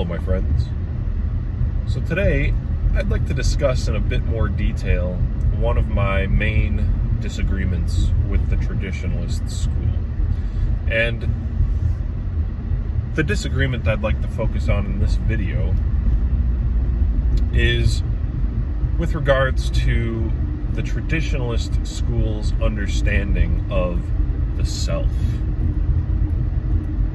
Hello, my friends. So today, I'd like to discuss in a bit more detail one of my main disagreements with the Traditionalist school. And the disagreement I'd like to focus on in this video is with regards to the Traditionalist school's understanding of the self.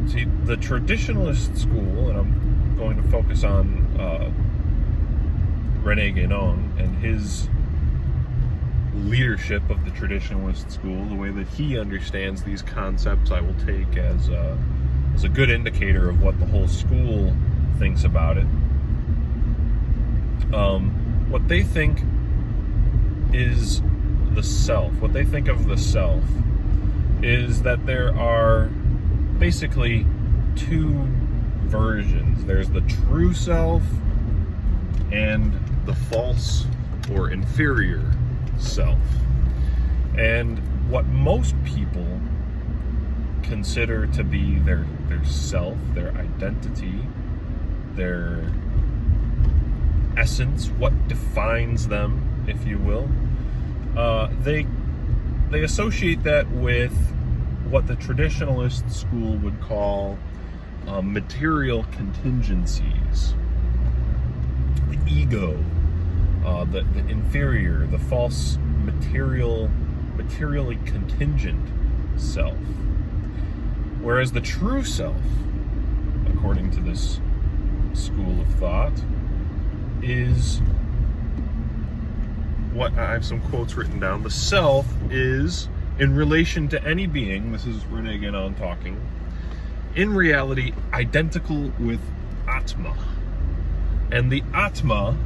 See, the Traditionalist school, and I'm going to focus on René Guénon and his leadership of the Traditionalist school, the way that he understands these concepts, I will take as a good indicator of what the whole school thinks about it. What they think is the self, what they think of the self, is that there are basically two versions. There's the true self and the false or inferior self. And what most people consider to be their self, their identity, their essence, what defines them, if you will, they associate that with what the Traditionalist school would call material contingencies. The ego, the inferior, the false materially contingent self. Whereas the true self, according to this school of thought, is what I have some quotes written down. The self is, in relation to any being, this is René Guénon talking, in reality identical with Atma. And the Atma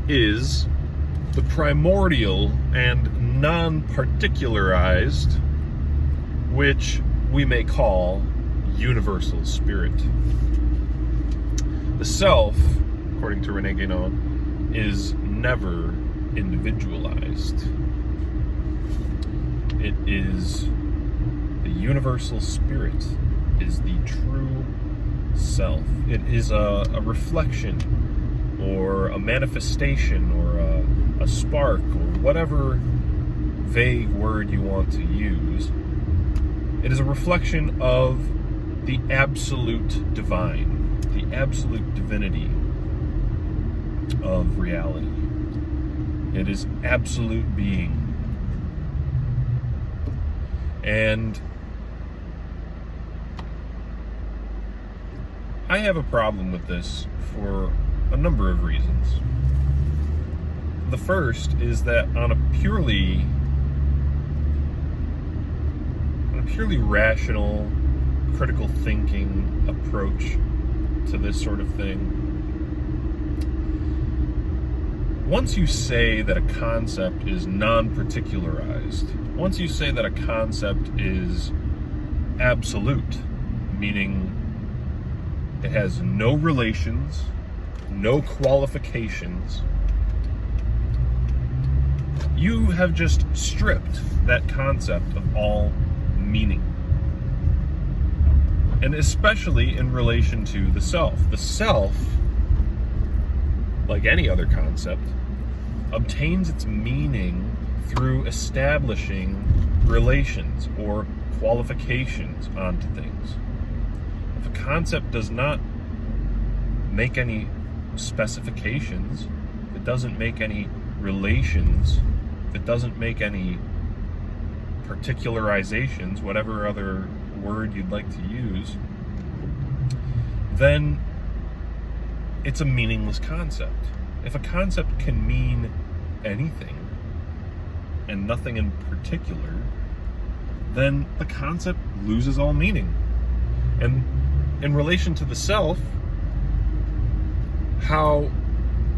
is the primordial and non-particularized, which we may call universal spirit. The self, according to René Guénon, is never individualized. It is the universal spirit, is the true self. It is a reflection or a manifestation or a spark or whatever vague word you want to use. It is a reflection of the absolute divine, the absolute divinity of reality. It is absolute being. And I have a problem with this for a number of reasons. The first is that on a purely rational, critical thinking approach to this sort of thing, once you say that a concept is non-particularized, once you say that a concept is absolute, meaning it has no relations, no qualifications, you have just stripped that concept of all meaning. And especially in relation to the self. The self, like any other concept, obtains its meaning through establishing relations or qualifications onto things. If a concept does not make any specifications, if it doesn't make any relations, if it doesn't make any particularizations, whatever other word you'd like to use, then it's a meaningless concept. If a concept can mean anything and nothing in particular, then the concept loses all meaning. And in relation to the self, how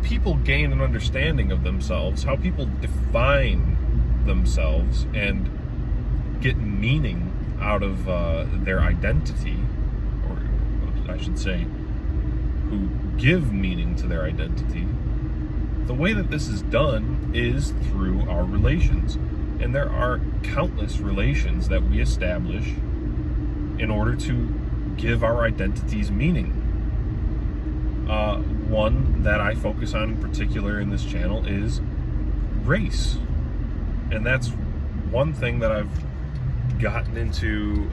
people gain an understanding of themselves, how people define themselves and get meaning out of their identity, or I should say, who give meaning to their identity, the way that this is done is through our relations. And there are countless relations that we establish in order to give our identities meaning. One that I focus on in particular in this channel is race. And that's one thing that I've gotten into,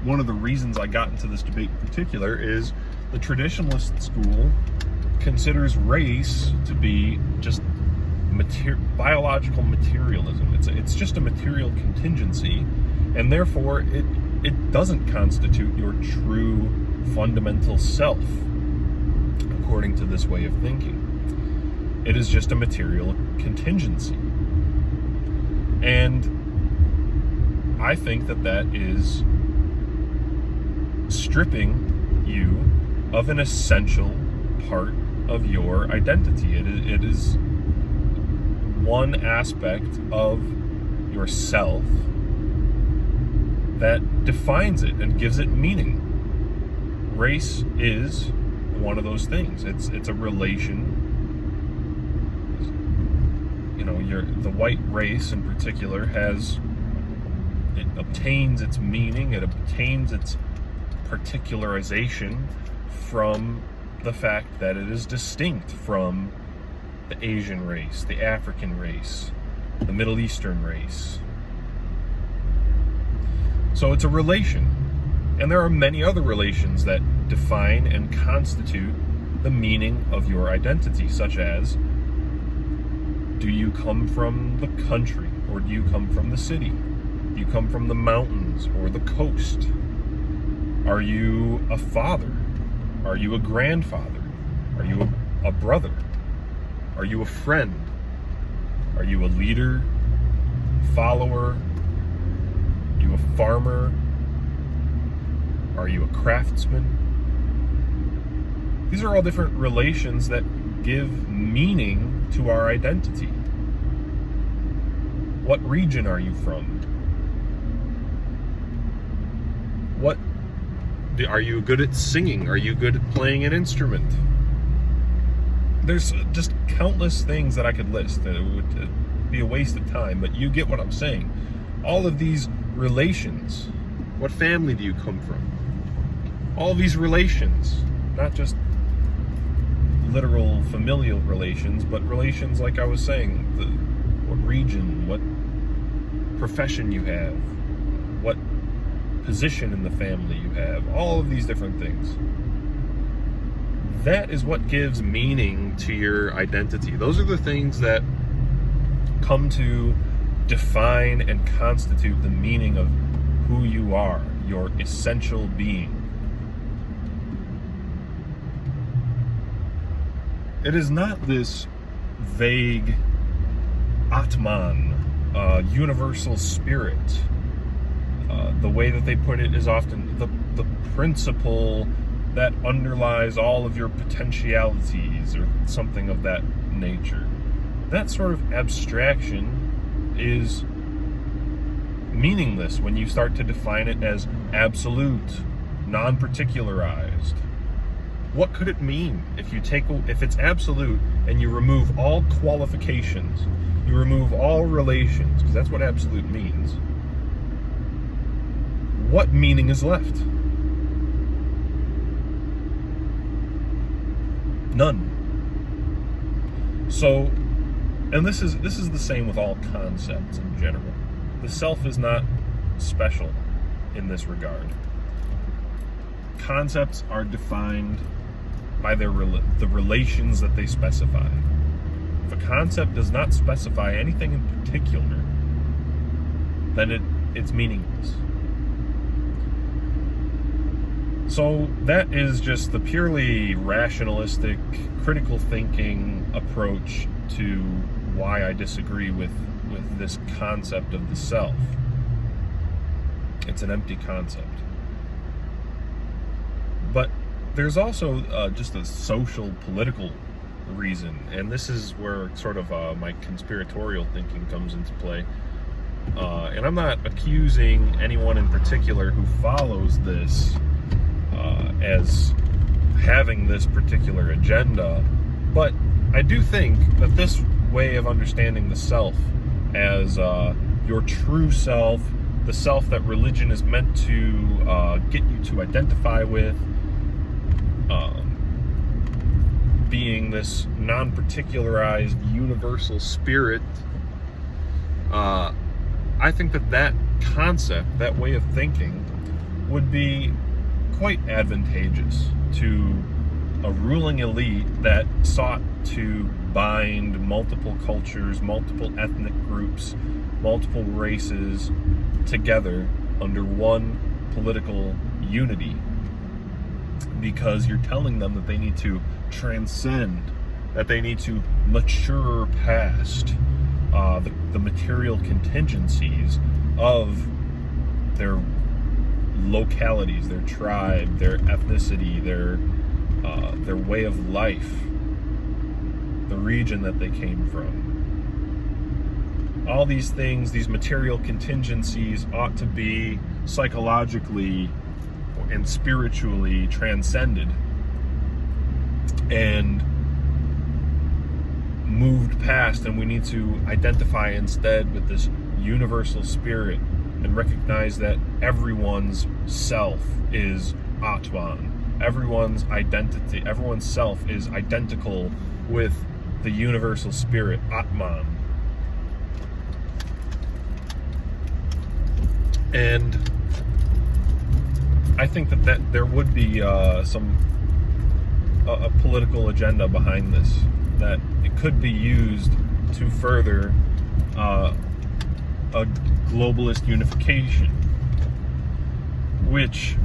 one of the reasons I got into this debate in particular is the traditionalist school considers race to be just biological materialism. It's just a material contingency, and therefore it doesn't constitute your true fundamental self, according to this way of thinking. It is just a material contingency. And I think that is stripping you of an essential part of your identity. It is one aspect of yourself that defines it and gives it meaning. Race is one of those things. It's a relation. The white race in particular it obtains its meaning, it obtains its particularization from the fact that it is distinct from the Asian race, the African race, the Middle Eastern race. So it's a relation. And there are many other relations that define and constitute the meaning of your identity, such as, do you come from the country or do you come from the city? Do you come from the mountains or the coast? Are you a father? Are you a grandfather? Are you a brother? Are you a friend? Are you a leader, follower? Are you a farmer? Are you a craftsman? These are all different relations that give meaning to our identity. What region are you from? Are you good at singing? Are you good at playing an instrument? There's just countless things that I could list. It would be a waste of time, but you get what I'm saying. All of these relations. What family do you come from? All these relations, not just literal familial relations, but relations like I was saying, what region, what profession you have, what position in the family you have, all of these different things. That is what gives meaning to your identity. Those are the things that come to define and constitute the meaning of who you are, your essential being. It is not this vague Atman, universal spirit. The way that they put it is often the principle that underlies all of your potentialities or something of that nature. That sort of abstraction is meaningless when you start to define it as absolute, non-particularized. What could it mean if it's absolute and you remove all qualifications, you remove all relations, because that's what absolute means? What meaning is left? None. So, and this is the same with all concepts in general. The self is not special in this regard. Concepts are defined by the relations that they specify. If a concept does not specify anything in particular, then it's meaningless. So that is just the purely rationalistic, critical thinking approach to why I disagree with this concept of the self. It's an empty concept. But there's also just a social, political reason, and this is where sort of my conspiratorial thinking comes into play. And I'm not accusing anyone in particular who follows this as having this particular agenda, but I do think that this way of understanding the self as your true self, the self that religion is meant to get you to identify with, being this non-particularized universal spirit, I think that concept, that way of thinking, would be quite advantageous to a ruling elite that sought to bind multiple cultures, multiple ethnic groups, multiple races together under one political unity, because you're telling them that they need to transcend, that they need to mature past the material contingencies of their localities, their tribe, their ethnicity, their way of life, the region that they came from. All these things, these material contingencies, ought to be psychologically and spiritually transcended and moved past, and we need to identify instead with this universal spirit and recognize that everyone's self is Atman. Everyone's identity, everyone's self is identical with the universal spirit, Atman. And I think that there would be a political agenda behind this, that it could be used to further a globalist unification, which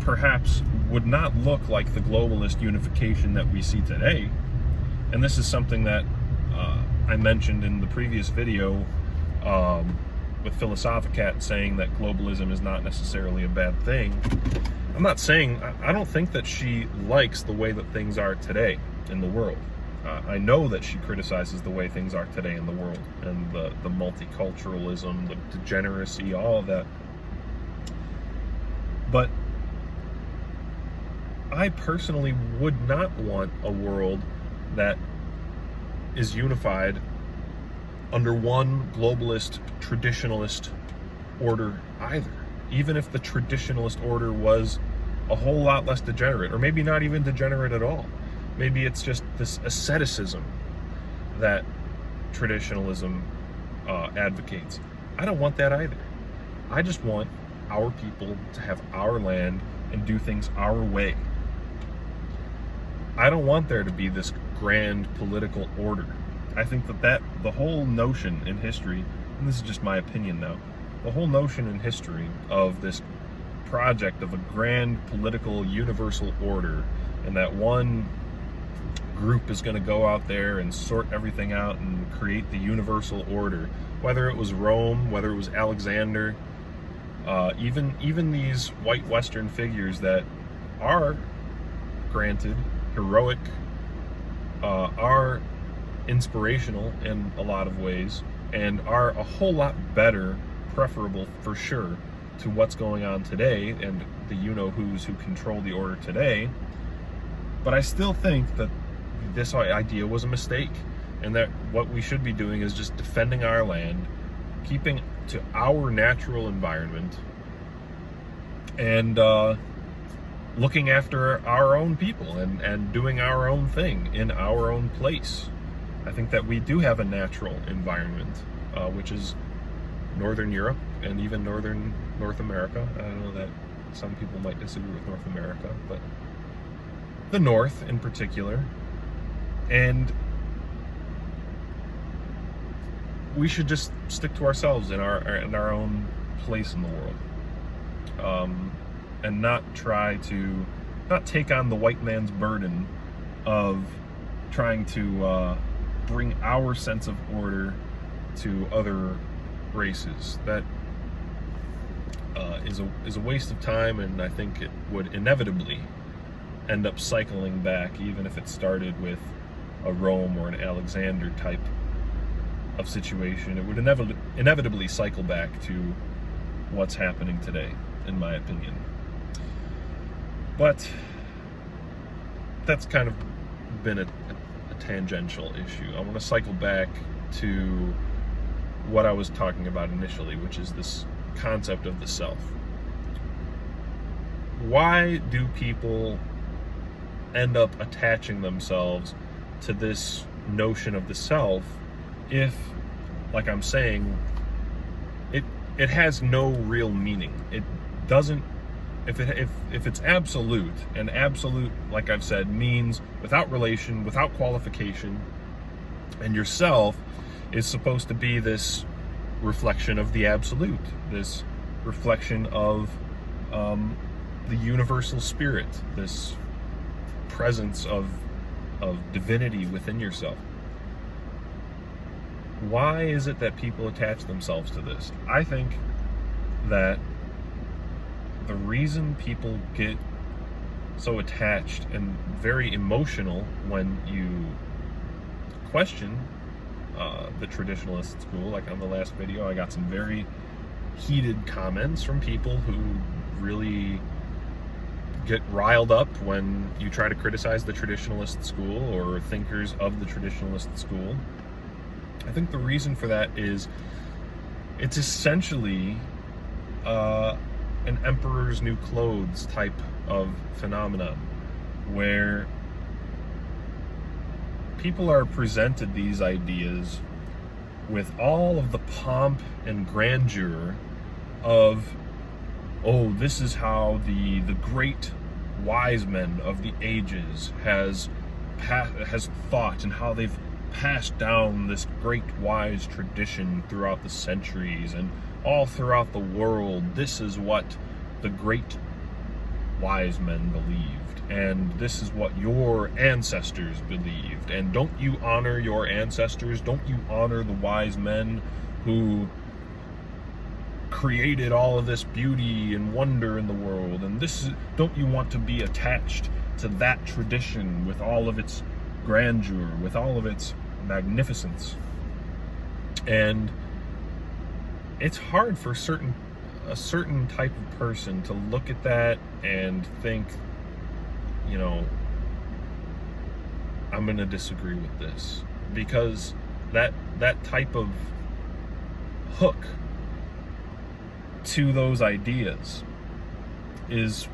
perhaps would not look like the globalist unification that we see today. And this is something that I mentioned in the previous video with Philosophicat, saying that globalism is not necessarily a bad thing. I'm not saying, I don't think that she likes the way that things are today in the world. I know that she criticizes the way things are today in the world, and the multiculturalism, the degeneracy, all of that. But I personally would not want a world that is unified under one globalist traditionalist order either. Even if the traditionalist order was a whole lot less degenerate, or maybe not even degenerate at all. Maybe it's just this asceticism that traditionalism advocates. I don't want that either. I just want our people to have our land and do things our way. I don't want there to be this grand political order. I think that the whole notion in history, and this is just my opinion now, the whole notion in history of this project of a grand political universal order, and that one group is going to go out there and sort everything out and create the universal order, whether it was Rome, whether it was Alexander, even these white Western figures that are, granted, heroic, are inspirational in a lot of ways, and are a whole lot better, preferable for sure, to what's going on today and the you-know-who's who control the order today. But I still think that this idea was a mistake, and that what we should be doing is just defending our land, keeping to our natural environment, and looking after our own people and doing our own thing in our own place. I think that we do have a natural environment, which is Northern Europe and even Northern North America. I know that some people might disagree with North America, but the North in particular. And we should just stick to ourselves in our own place in the world, and not take on the white man's burden of trying to bring our sense of order to other races. That is a waste of time, and I think it would inevitably end up cycling back, even if it started with a Rome or an Alexander type of situation. It would inevitably cycle back to what's happening today, in my opinion. But that's kind of been a tangential issue. I want to cycle back to what I was talking about initially, which is this concept of the self. Why do people end up attaching themselves to this notion of the self if, like I'm saying, it has no real meaning. It doesn't. If it's absolute, and absolute, like I've said, means without relation, without qualification, and yourself is supposed to be this reflection of the absolute, this reflection of the universal spirit, this presence of divinity within yourself. Why is it that people attach themselves to this? I think that the reason people get so attached and very emotional when you question the traditionalist school, like on the last video, I got some very heated comments from people who really get riled up when you try to criticize the traditionalist school or thinkers of the traditionalist school. I think the reason for that is it's essentially an emperor's new clothes type of phenomenon, where people are presented these ideas with all of the pomp and grandeur of, oh, this is how the great wise men of the ages has thought, and how they've passed down this great wise tradition throughout the centuries and all throughout the world. This is what the great wise men believed, and this is what your ancestors believed, and don't you honor your ancestors? Don't you honor the wise men who created all of this beauty and wonder in the world? And don't you want to be attached to that tradition with all of its grandeur, with all of its magnificence? And it's hard for a certain type of person to look at that and think, you know, I'm going to disagree with this, because that type of hook to those ideas it's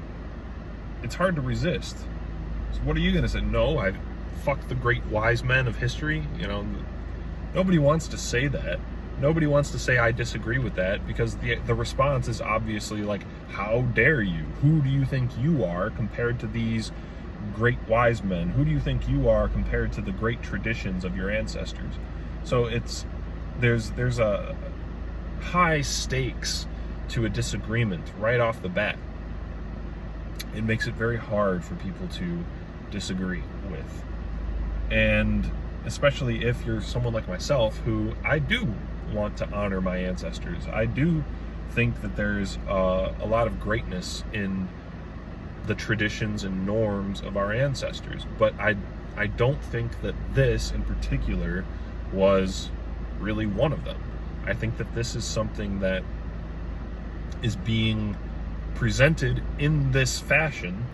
hard to resist. So what are you going to say? No, I fuck the great wise men of history? You know, nobody wants to say that. Nobody wants to say I disagree with that, because the response is obviously like, how dare you? Who do you think you are compared to these great wise men? Who do you think you are compared to the great traditions of your ancestors? So there's a high stakes to a disagreement right off the bat. It makes it very hard for people to disagree with. And especially if you're someone like myself, who I do want to honor my ancestors. I do think that there's a lot of greatness in the traditions and norms of our ancestors, but I don't think that this in particular was really one of them. I think that this is something that is being presented in this fashion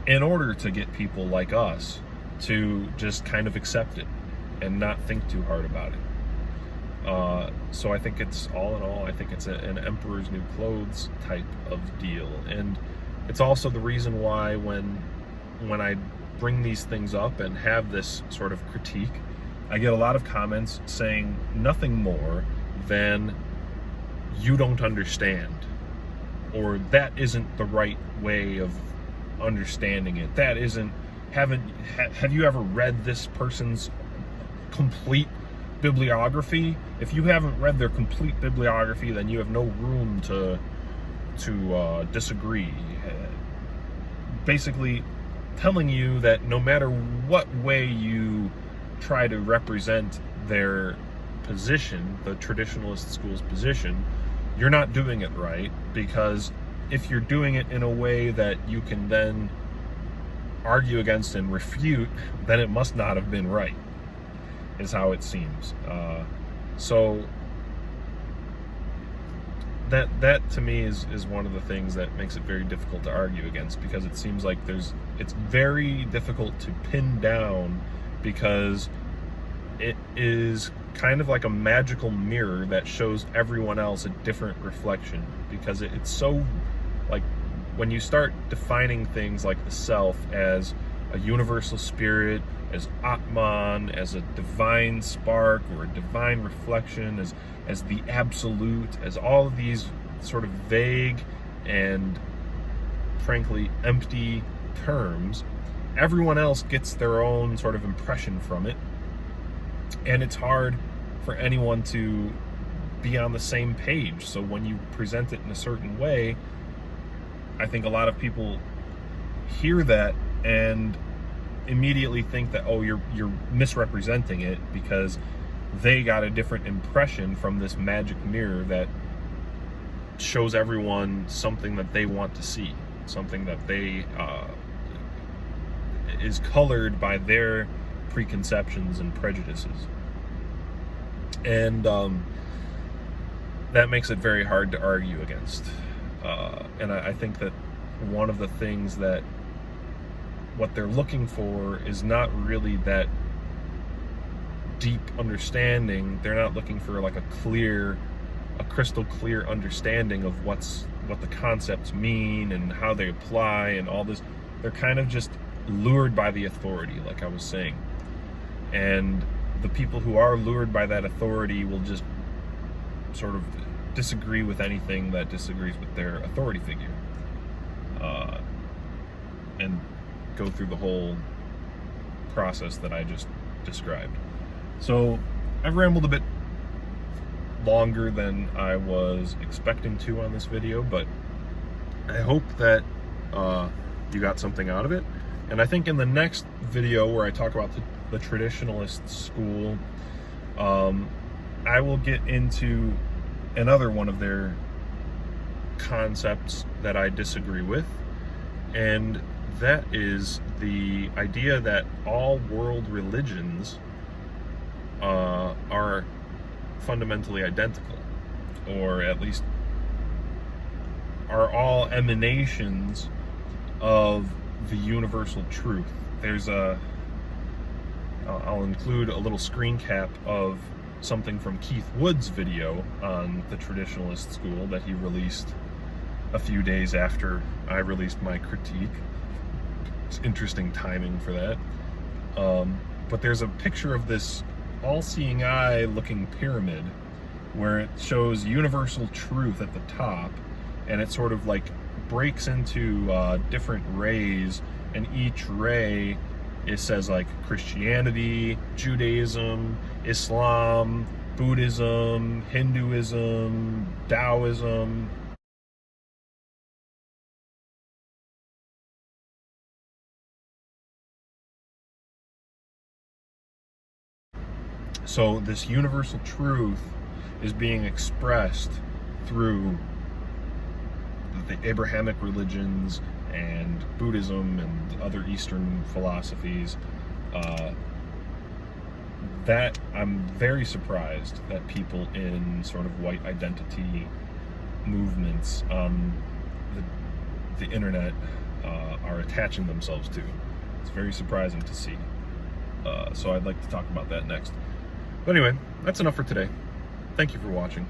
in order to get people like us to just kind of accept it and not think too hard about it. So I think it's, all in all, I think it's an emperor's new clothes type of deal. And it's also the reason why when I bring these things up and have this sort of critique, I get a lot of comments saying nothing more than, you don't understand, or that isn't the right way of understanding it. That isn't, have you ever read this person's complete bibliography? If you haven't read their complete bibliography, then you have no room to disagree. Basically telling you that no matter what way you try to represent their position, the traditionalist school's position, you're not doing it right, because if you're doing it in a way that you can then argue against and refute, then it must not have been right, is how it seems. So that to me is one of the things that makes it very difficult to argue against, because it seems like it's very difficult to pin down, because it is kind of like a magical mirror that shows everyone else a different reflection, because it's so, like, when you start defining things like the self as a universal spirit, as Atman, as a divine spark or a divine reflection, as the absolute, as all of these sort of vague and frankly empty terms. Everyone else gets their own sort of impression from it, and it's hard for anyone to be on the same page. So when you present it in a certain way, I think a lot of people hear that and immediately think that, oh, you're misrepresenting it, because they got a different impression from this magic mirror that shows everyone something that they want to see, something that they is colored by their preconceptions and prejudices. And that makes it very hard to argue against. And I think that one of the things that what they're looking for is not really that deep understanding. They're not looking for like a crystal clear understanding of what the concepts mean and how they apply and all this. They're kind of just lured by the authority, like I was saying. And the people who are lured by that authority will just sort of disagree with anything that disagrees with their authority figure, and go through the whole process that I just described. So I've rambled a bit longer than I was expecting to on this video, but I hope that you got something out of it. And I think in the next video, where I talk about the Traditionalist school, I will get into another one of their concepts that I disagree with, and that is the idea that all world religions are fundamentally identical, or at least are all emanations of the universal truth. I'll include a little screen cap of something from Keith Wood's video on the Traditionalist school that he released a few days after I released my critique. It's interesting timing for that. But there's a picture of this all-seeing eye looking pyramid where it shows universal truth at the top, and it sort of like breaks into different rays, and each ray, it says like Christianity, Judaism, Islam, Buddhism, Hinduism, Taoism. So this universal truth is being expressed through the Abrahamic religions and Buddhism and other Eastern philosophies. That I'm very surprised that people in sort of white identity movements on the internet are attaching themselves to. It's very surprising to see. So I'd like to talk about that next. But anyway, that's enough for today. Thank you for watching.